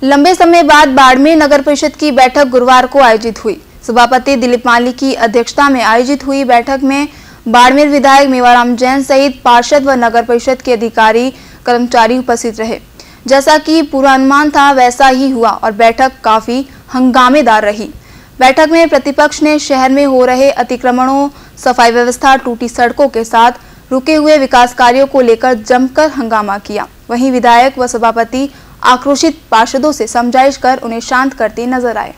लंबे समय बाद बाड़मेर नगर परिषद की बैठक गुरुवार को आयोजित हुई। सभापति दिलीप माली की अध्यक्षता में आयोजित हुई बैठक में बाड़मेर विधायक मेवाराम जैन सहित पार्षद व नगर परिषद के अधिकारी कर्मचारी उपस्थित रहे। जैसा कि पूर्वानुमान था वैसा ही हुआ और बैठक काफी हंगामेदार रही। बैठक में प्रतिपक्ष ने शहर में हो रहे अतिक्रमणों, सफाई व्यवस्था, टूटी सड़कों के साथ रुके हुए विकास कार्यों को लेकर जमकर हंगामा किया। वहीं विधायक व सभापति आक्रोशित पार्षदों से समझाइश कर उन्हें शांत करते नजर आए।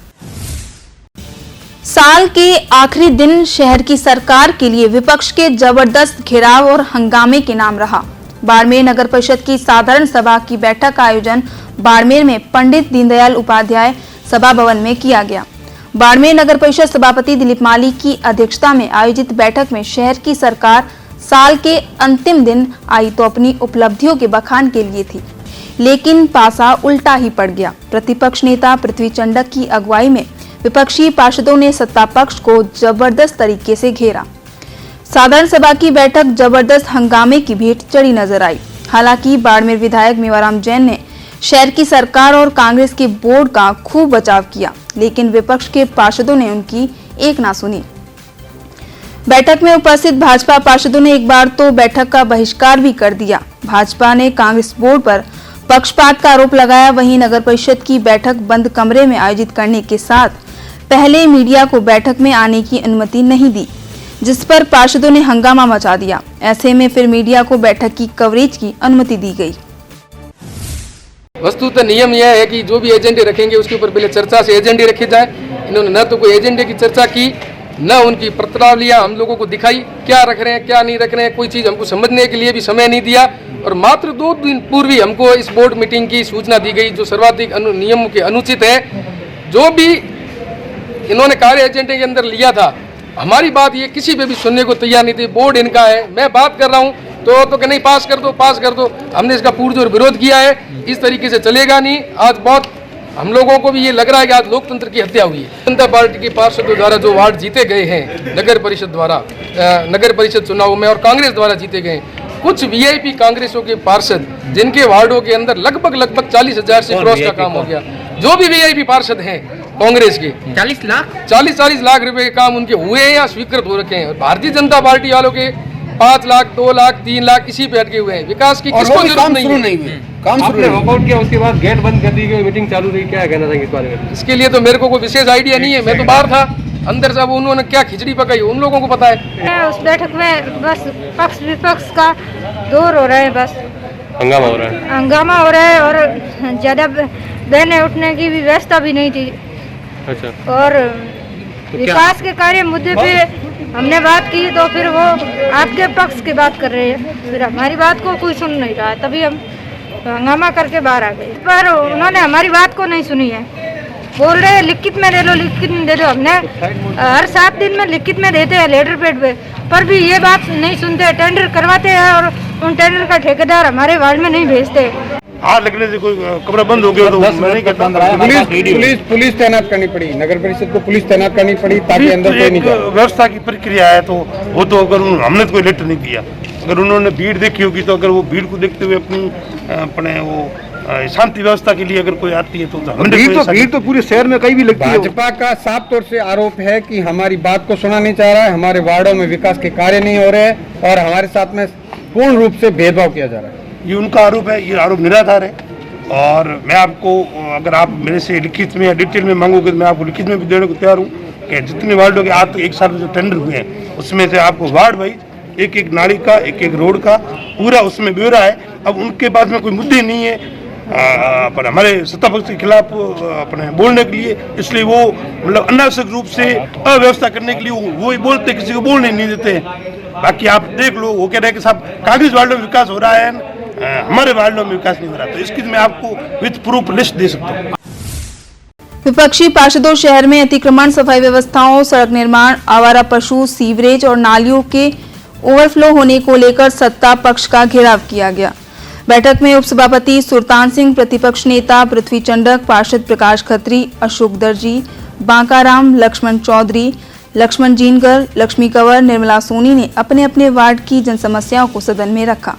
साल के आखिरी दिन शहर की सरकार के लिए विपक्ष के जबरदस्त घेराव और हंगामे के नाम रहा। बाड़मेर नगर परिषद की साधारण सभा की बैठक का आयोजन बाड़मेर में पंडित दीनदयाल उपाध्याय सभा भवन में किया गया। बाड़मेर नगर परिषद सभापति दिलीप माली की अध्यक्षता में आयोजित बैठक में शहर की सरकार साल के अंतिम दिन आई तो अपनी उपलब्धियों के बखान के लिए थी, लेकिन पासा उल्टा ही पड़ गया। प्रतिपक्ष नेता पृथ्वी चंडक की अगुवाई में विपक्षी पार्षदों ने सत्ता पक्ष को जबरदस्त तरीके से घेरा। साधारण सभा की बैठक जबरदस्त हंगामे की भेंट चढ़ी नजर आई। हालांकि बाड़मेर विधायक मेवाराम जैन ने शहर की सरकार और कांग्रेस के बोर्ड का खूब बचाव किया, लेकिन विपक्ष के पार्षदों ने उनकी एक ना सुनी। बैठक में उपस्थित भाजपा पार्षदों ने एक बार तो बैठक का बहिष्कार भी कर दिया। भाजपा ने कांग्रेस बोर्ड पर पक्षपात का आरोप लगाया। वहीं नगर परिषद की बैठक बंद कमरे में आयोजित करने के साथ पहले मीडिया को बैठक में आने की अनुमति नहीं दी, जिस पर पार्षदों ने हंगामा मचा दिया। ऐसे में फिर मीडिया को बैठक की कवरेज की अनुमति दी गई। वस्तुतः नियम यह है कि जो भी एजेंडे रखेंगे उसके ऊपर पहले चर्चा से एजेंडे रखे जाए। इन्होंने न तो कोई एजेंडे की चर्चा की, न उनकी पत्रावलियां हम लोगों को दिखाई, क्या रख रहे हैं क्या नहीं रख रहे हैं, कोई चीज़ हमको समझने के लिए भी समय नहीं दिया। और मात्र 2 दिन पूर्व ही हमको इस बोर्ड मीटिंग की सूचना दी गई, जो सर्वाधिक नियमों के अनुचित है। जो भी इन्होंने कार्य एजेंडे के अंदर लिया था, हमारी बात ये किसी पे भी सुनने को तैयार नहीं थी। बोर्ड इनका है, मैं बात कर रहा हूँ तो कि नहीं पास कर दो पास कर दो। हमने इसका पुरजोर विरोध किया है। इस तरीके से चलेगा नहीं। आज बहुत हम लोगों को भी ये लग रहा है कि आज लोकतंत्र की हत्या हुई है। जनता पार्टी के पार्षदों द्वारा जो वार्ड जीते गए हैं नगर परिषद द्वारा, नगर परिषद चुनाव में, और कांग्रेस द्वारा जीते गए कुछ वीआईपी कांग्रेसों के पार्षद, जिनके वार्डों के अंदर लगभग 40,000 से क्रॉस का काम हो गया। जो भी वीआईपी पार्षद हैं कांग्रेस के 40 लाख रुपए के काम उनके हुए हैं या स्वीकृत हो रखे हैं। भारतीय जनता पार्टी वालों के 5 लाख, 2 लाख, 3 लाख इसी पे अटके हुए हैं। विकास की किसको जरूरत नहीं है। काम आपने वॉकआउट किया, उसके बाद गेट बंद कर दी गई, मीटिंग चालू रही। क्या कहना था इस बारे में? इसके लिए तो मेरे को कोई विशेष आइडिया नहीं है। मैं तो बाहर था, अंदर से उन्होंने क्या खिचड़ी पकाई उन लोगों को पता है। उस बैठक में बस पक्ष विपक्ष का दौर हो रहा है, बस हंगामा हो रहा है और ज्यादा बहने उठने की भी व्यवस्था भी नहीं थी। अच्छा। और विकास के कार्य मुद्दे पे हमने बात की तो फिर वो आपके पक्ष की बात कर रहे हैं, फिर हमारी बात को कोई सुन नहीं रहा। तभी हम हंगामा करके बाहर आ गए, पर उन्होंने हमारी बात को नहीं सुनी है। बोल रहे हैं लिखित में दे लो, लिखित में दे दो। हमने हर 7 दिन में लिखित में देते हैं लेटर पैड पे, पर भी ये बात नहीं सुनते। टेंडर करवाते हैं और उन टेंडर का ठेकेदार हमारे वार्ड में नहीं भेजते। आग लगने से कोई कमरा बंद हो गया तो मैं नहीं कहता। पुलिस तैनात करनी पड़ी, नगर परिषद को पुलिस तैनात करनी पड़ी ताकि अंदर कोई नहीं जाए। व्यवस्था की प्रक्रिया है तो वो तो अगर हमने तो कोई लेटर नहीं दिया। अगर उन्होंने भीड़ देखी होगी तो अगर वो भीड़ को देखते हुए अपने वो शांति व्यवस्था के लिए अगर कोई आती है तो भीड़ तो पूरे शहर में कहीं भी लगती है। भाजपा का साफ तौर से आरोप है कि हमारी बात को सुना नहीं चाह रहा है, हमारे वार्डों में विकास के कार्य नहीं हो रहे हैं और हमारे साथ में पूर्ण रूप से भेदभाव किया जा रहा है। ये उनका आरोप है, ये आरोप निराधार है। और मैं आपको, अगर आप मेरे से लिखित में या डिटेल में मांगोगे तो मैं आपको लिखित में भी देने को तैयार हूँ कि जितने वार्डों के आज तो 1 साल में जो टेंडर हुए हैं उसमें से आपको वार्ड वाइज एक नाली का, एक रोड का पूरा उसमें ब्यौरा है। अब उनके पास में कोई मुद्दे नहीं है पर हमारे सत्ता पक्ष के खिलाफ अपने बोलने के लिए, इसलिए वो मतलब अनावश्यक रूप से अव्यवस्था करने के लिए वो ही बोलते, किसी को बोलने नहीं देते। बाकी आप देख लो, वो कह रहे हैं कि साहब कांग्रेस वार्डों में विकास हो रहा है, हमारे वार्डों में विकास नहीं हो रहा। तो इसकी मैं आपको विद प्रूफ लिस्ट दे सकता हूँ। विपक्षी पार्षदों शहर में अतिक्रमण, सफाई व्यवस्थाओं, सड़क निर्माण, आवारा पशु, सीवरेज और नालियों के ओवरफ्लो होने को लेकर सत्ता पक्ष का घेराव किया गया। बैठक में उपसभापति सुल्तान सिंह, प्रतिपक्ष नेता पृथ्वी चंडक, पार्षद प्रकाश खत्री, अशोक दर्जी, बांकाराम, लक्ष्मण चौधरी, लक्ष्मण जीनगर, लक्ष्मी कंवर, निर्मला सोनी ने अपने अपने वार्ड की जनसमस्याओं को सदन में रखा।